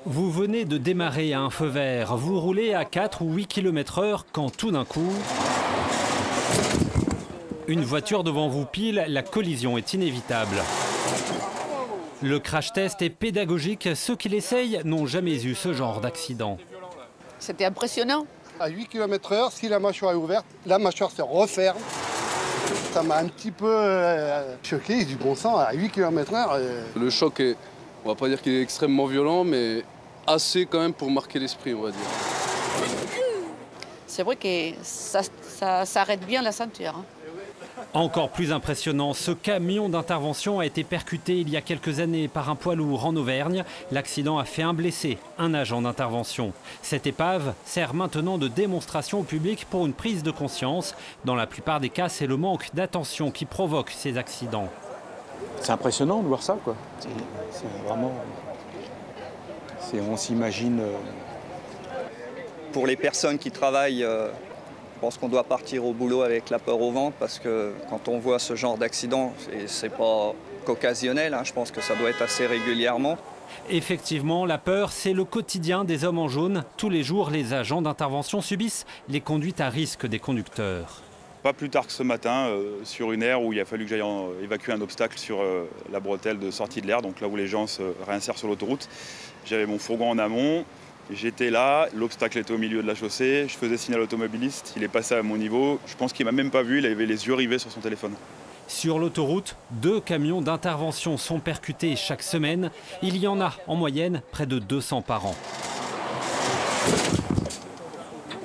Vous venez de démarrer à un feu vert, vous roulez à 4 ou 8 km/h quand tout d'un coup, une voiture devant vous pile, la collision est inévitable. Le crash test est pédagogique, ceux qui l'essayent n'ont jamais eu ce genre d'accident. C'était impressionnant. À 8 km/h, si la mâchoire est ouverte, la mâchoire se referme. Ça m'a un petit peu choqué, du bon sang, à 8 km/h. Le choc est, on va pas dire qu'il est extrêmement violent, mais assez quand même pour marquer l'esprit, on va dire. C'est vrai que ça arrête bien la ceinture. Encore plus impressionnant, ce camion d'intervention a été percuté il y a quelques années par un poids lourd en Auvergne. L'accident a fait un blessé, un agent d'intervention. Cette épave sert maintenant de démonstration au public pour une prise de conscience. Dans la plupart des cas, c'est le manque d'attention qui provoque ces accidents. C'est impressionnant de voir ça, quoi. C'est vraiment... On s'imagine... Pour les personnes qui travaillent, je pense qu'on doit partir au boulot avec la peur au ventre parce que quand on voit ce genre d'accident, c'est pas qu'occasionnel, je pense que ça doit être assez régulièrement. Effectivement, la peur, c'est le quotidien des hommes en jaune. Tous les jours, les agents d'intervention subissent les conduites à risque des conducteurs. Pas plus tard que ce matin, sur une aire où il a fallu que j'aille évacuer un obstacle sur la bretelle de sortie de l'air, donc là où les gens se réinsèrent sur l'autoroute. J'avais mon fourgon en amont, j'étais là, l'obstacle était au milieu de la chaussée, je faisais signe à l'automobiliste, il est passé à mon niveau. Je pense qu'il m'a même pas vu, il avait les yeux rivés sur son téléphone. Sur l'autoroute, 2 camions d'intervention sont percutés chaque semaine. Il y en a en moyenne près de 200 par an.